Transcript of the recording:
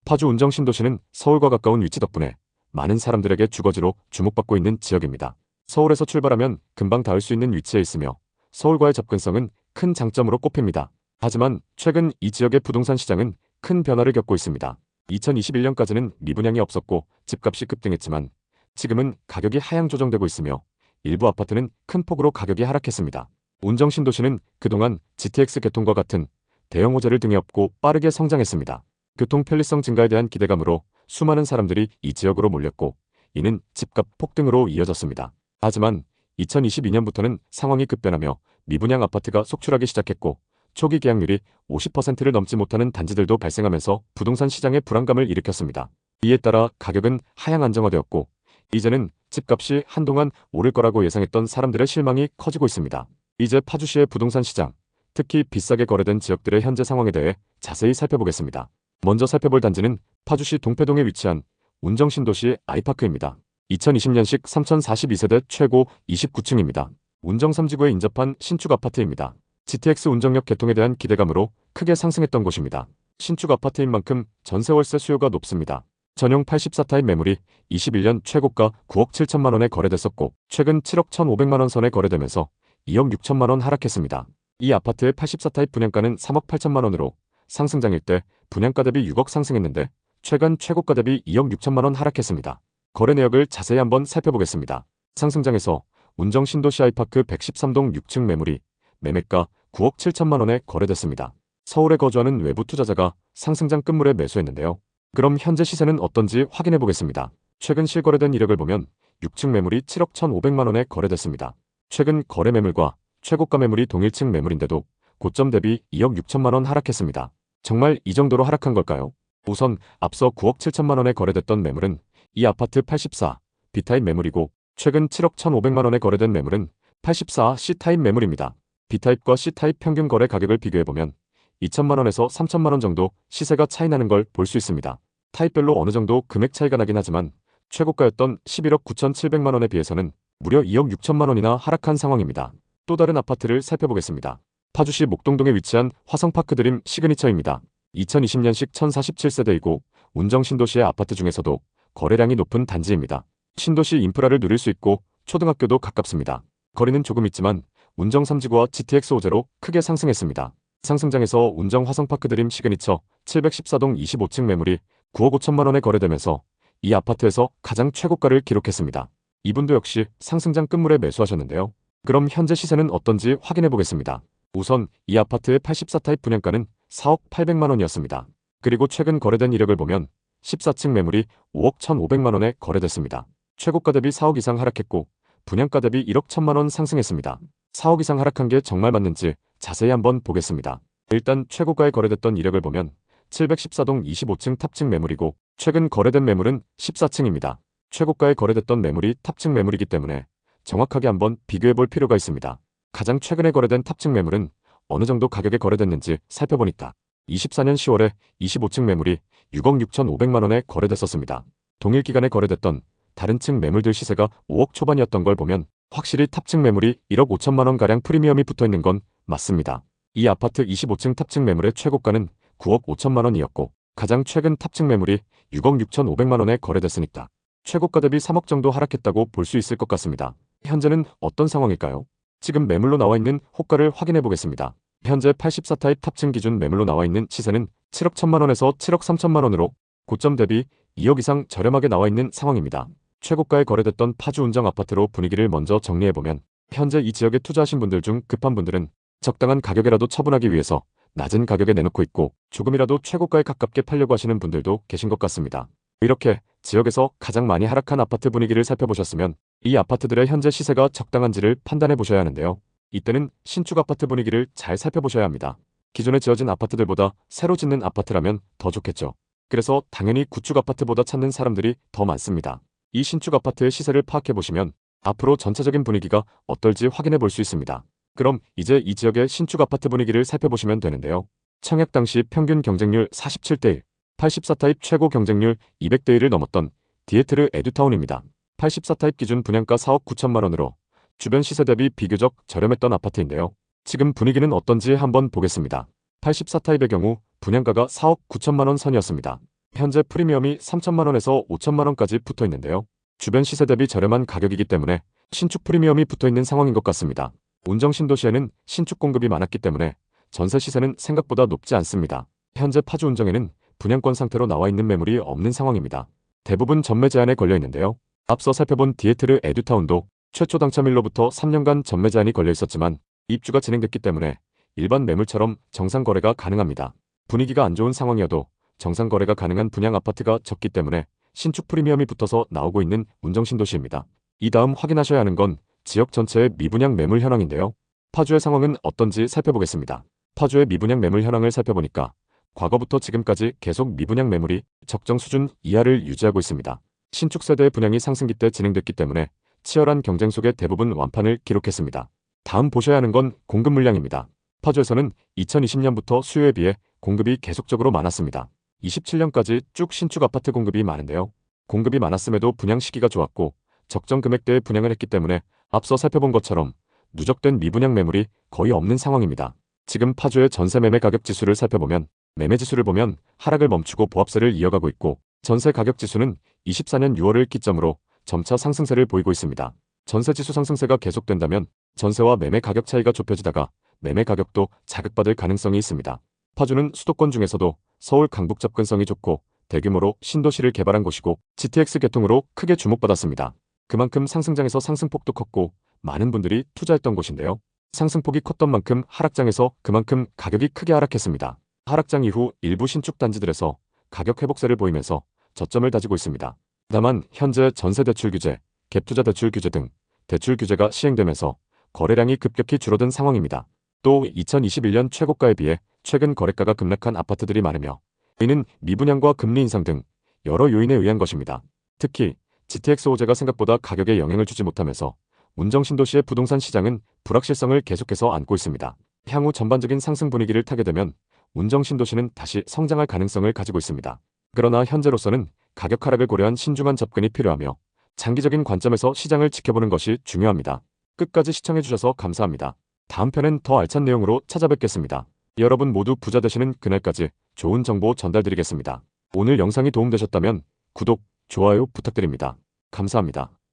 파주 운정 신도시는 서울과 가까운 위치 덕분에 많은 사람들에게 주거지로 주목받고 있는 지역입니다. 서울에서 출발하면 금방 닿을 수 있는 위치에 있으며 서울과의 접근성은 큰 장점으로 꼽힙니다. 하지만 최근 이 지역의 부동산 시장은 큰 변화를 겪고 있습니다. 2021년까지는 미분양이 없었고 집값이 급등했지만 지금은 가격이 하향 조정되고 있으며 일부 아파트는 큰 폭으로 가격이 하락했습니다. 운정 신도시는 그동안 GTX 개통과 같은 대형 호재를 등에 업고 빠르게 성장했습니다. 교통 편리성 증가에 대한 기대감으로 수많은 사람들이 이 지역으로 몰렸고 이는 집값 폭등으로 이어졌습니다. 하지만 2022년부터는 상황이 급변하며 미분양 아파트가 속출하기 시작했고 초기 계약률이 50%를 넘지 못하는 단지들도 발생하면서 부동산 시장에 불안감을 일으켰습니다. 이에 따라 가격은 하향 안정화되었고 이제는 집값이 한동안 오를 거라고 예상했던 사람들의 실망이 커지고 있습니다. 이제 파주시의 부동산 시장, 특히 비싸게 거래된 지역들의 현재 상황에 대해 자세히 살펴보겠습니다. 먼저 살펴볼 단지는 파주시 동패동에 위치한 운정신도시 아이파크입니다. 2020년식 3042세대 최고 29층입니다. 운정 3지구에 인접한 신축 아파트입니다. GTX 운정역 개통에 대한 기대감으로 크게 상승했던 곳입니다. 신축 아파트인 만큼 전세월세 수요가 높습니다. 전용 84타입 매물이 21년 최고가 9억 7천만 원에 거래됐었고 최근 7억 1,500만 원 선에 거래되면서 2억 6천만 원 하락했습니다. 이 아파트의 84타입 분양가는 3억 8천만 원으로 상승장일 때 분양가 대비 6억 상승했는데 최근 최고가 대비 2억 6천만 원 하락했습니다. 거래 내역을 자세히 한번 살펴보겠습니다. 상승장에서 운정 신도시 아이파크 113동 6층 매물이 매매가 9억 7천만 원에 거래됐습니다. 서울에 거주하는 외부 투자자가 상승장 끝물에 매수했는데요. 그럼 현재 시세는 어떤지 확인해 보겠습니다. 최근 실거래된 이력을 보면 6층 매물이 7억 1,500만 원에 거래됐습니다. 최근 거래 매물과 최고가 매물이 동일층 매물인데도 고점 대비 2억 6천만 원 하락했습니다. 정말 이 정도로 하락한 걸까요? 우선 앞서 9억 7천만 원에 거래됐던 매물은 이 아파트 84 B타입 매물이고 최근 7억 1,500만 원에 거래된 매물은 84 C타입 매물입니다. B타입과 C타입 평균 거래 가격을 비교해보면 2천만 원에서 3천만 원 정도 시세가 차이 나는 걸 볼 수 있습니다. 타입별로 어느 정도 금액 차이가 나긴 하지만 최고가였던 11억 9,700만 원에 비해서는 무려 2억 6천만 원이나 하락한 상황입니다. 또 다른 아파트를 살펴보겠습니다. 파주시 목동동에 위치한 화성파크 드림 시그니처입니다. 2020년식 1047세대이고 운정 신도시의 아파트 중에서도 거래량이 높은 단지입니다. 신도시 인프라를 누릴 수 있고 초등학교도 가깝습니다. 거리는 조금 있지만 운정 3지구와 GTX 호재로 크게 상승했습니다. 상승장에서 운정 화성파크 드림 시그니처 714동 25층 매물이 9억 5천만 원에 거래되면서 이 아파트에서 가장 최고가를 기록했습니다. 이분도 역시 상승장 끝물에 매수하셨는데요. 그럼 현재 시세는 어떤지 확인해 보겠습니다. 우선 이 아파트의 84타입 분양가는 4억 800만 원이었습니다. 그리고 최근 거래된 이력을 보면 14층 매물이 5억 1,500만 원에 거래됐습니다. 최고가 대비 4억 이상 하락했고 분양가 대비 1억 1천만 원 상승했습니다. 4억 이상 하락한 게 정말 맞는지 자세히 한번 보겠습니다. 일단 최고가에 거래됐던 이력을 보면 714동 25층 탑층 매물이고 최근 거래된 매물은 14층입니다. 최고가에 거래됐던 매물이 탑층 매물이기 때문에 정확하게 한번 비교해 볼 필요가 있습니다. 가장 최근에 거래된 탑층 매물은 어느 정도 가격에 거래됐는지 살펴보니까 24년 10월에 25층 매물이 6억 6,500만 원에 거래됐었습니다. 동일 기간에 거래됐던 다른 층 매물들 시세가 5억 초반이었던 걸 보면 확실히 탑층 매물이 1억 5천만 원가량 프리미엄이 붙어있는 건 맞습니다. 이 아파트 25층 탑층 매물의 최고가는 9억 5천만 원이었고 가장 최근 탑층 매물이 6억 6,500만 원에 거래됐으니까 최고가 대비 3억 정도 하락했다고 볼 수 있을 것 같습니다. 현재는 어떤 상황일까요? 지금 매물로 나와 있는 호가를 확인해 보겠습니다. 현재 84타입 탑층 기준 매물로 나와 있는 시세는 7억 1천만 원에서 7억 3천만 원으로 고점 대비 2억 이상 저렴하게 나와 있는 상황입니다. 최고가에 거래됐던 파주 운정 아파트로 분위기를 먼저 정리해보면 현재 이 지역에 투자하신 분들 중 급한 분들은 적당한 가격이라도 처분하기 위해서 낮은 가격에 내놓고 있고 조금이라도 최고가에 가깝게 팔려고 하시는 분들도 계신 것 같습니다. 이렇게 지역에서 가장 많이 하락한 아파트 분위기를 살펴보셨으면 이 아파트들의 현재 시세가 적당한지를 판단해 보셔야 하는데요. 이때는 신축 아파트 분위기를 잘 살펴보셔야 합니다. 기존에 지어진 아파트들보다 새로 짓는 아파트라면 더 좋겠죠. 그래서 당연히 구축 아파트보다 찾는 사람들이 더 많습니다. 이 신축 아파트의 시세를 파악해 보시면 앞으로 전체적인 분위기가 어떨지 확인해 볼 수 있습니다. 그럼 이제 이 지역의 신축 아파트 분위기를 살펴보시면 되는데요. 청약 당시 평균 경쟁률 47대1, 84타입 최고 경쟁률 200대1을 넘었던 디에트르 에듀타운입니다. 84타입 기준 분양가 4억 9천만 원으로 주변 시세 대비 비교적 저렴했던 아파트인데요. 지금 분위기는 어떤지 한번 보겠습니다. 84타입의 경우 분양가가 4억 9천만 원 선이었습니다. 현재 프리미엄이 3천만 원에서 5천만 원까지 붙어 있는데요. 주변 시세 대비 저렴한 가격이기 때문에 신축 프리미엄이 붙어 있는 상황인 것 같습니다. 운정 신도시에는 신축 공급이 많았기 때문에 전세 시세는 생각보다 높지 않습니다. 현재 파주 운정에는 분양권 상태로 나와 있는 매물이 없는 상황입니다. 대부분 전매 제한에 걸려 있는데요. 앞서 살펴본 디에트르 에듀타운도 최초 당첨일로부터 3년간 전매 제한이 걸려 있었지만 입주가 진행됐기 때문에 일반 매물처럼 정상 거래가 가능합니다. 분위기가 안 좋은 상황이어도 정상 거래가 가능한 분양 아파트가 적기 때문에 신축 프리미엄이 붙어서 나오고 있는 운정 신도시입니다. 이 다음 확인하셔야 하는 건 지역 전체의 미분양 매물 현황인데요. 파주의 상황은 어떤지 살펴보겠습니다. 파주의 미분양 매물 현황을 살펴보니까 과거부터 지금까지 계속 미분양 매물이 적정 수준 이하를 유지하고 있습니다. 신축 세대의 분양이 상승기 때 진행됐기 때문에 치열한 경쟁 속에 대부분 완판을 기록했습니다. 다음 보셔야 하는 건 공급 물량입니다. 파주에서는 2020년부터 수요에 비해 공급이 계속적으로 많았습니다. 27년까지 쭉 신축 아파트 공급이 많은데요. 공급이 많았음에도 분양 시기가 좋았고 적정 금액대에 분양을 했기 때문에 앞서 살펴본 것처럼 누적된 미분양 매물이 거의 없는 상황입니다. 지금 파주의 전세 매매 가격 지수를 살펴보면 매매 지수를 보면 하락을 멈추고 보합세를 이어가고 있고 전세 가격 지수는 24년 6월을 기점으로 점차 상승세를 보이고 있습니다. 전세 지수 상승세가 계속된다면 전세와 매매 가격 차이가 좁혀지다가 매매 가격도 자극받을 가능성이 있습니다. 파주는 수도권 중에서도 서울 강북 접근성이 좋고 대규모로 신도시를 개발한 곳이고 GTX 개통으로 크게 주목받았습니다. 그만큼 상승장에서 상승폭도 컸고 많은 분들이 투자했던 곳인데요. 상승폭이 컸던 만큼 하락장에서 그만큼 가격이 크게 하락했습니다. 하락장 이후 일부 신축 단지들에서 가격 회복세를 보이면서 저점을 다지고 있습니다. 다만 현재 전세 대출 규제, 갭투자 대출 규제 등 대출 규제가 시행되면서 거래량이 급격히 줄어든 상황입니다. 또 2021년 최고가에 비해 최근 거래가가 급락한 아파트들이 많으며 이는 미분양과 금리 인상 등 여러 요인에 의한 것입니다. 특히 GTX 호재가 생각보다 가격에 영향을 주지 못하면서 운정 신도시의 부동산 시장은 불확실성을 계속해서 안고 있습니다. 향후 전반적인 상승 분위기를 타게 되면 운정 신도시는 다시 성장할 가능성을 가지고 있습니다. 그러나 현재로서는 가격 하락을 고려한 신중한 접근이 필요하며 장기적인 관점에서 시장을 지켜보는 것이 중요합니다. 끝까지 시청해주셔서 감사합니다. 다음 편엔 더 알찬 내용으로 찾아뵙겠습니다. 여러분 모두 부자 되시는 그날까지 좋은 정보 전달드리겠습니다. 오늘 영상이 도움되셨다면 구독, 좋아요 부탁드립니다. 감사합니다.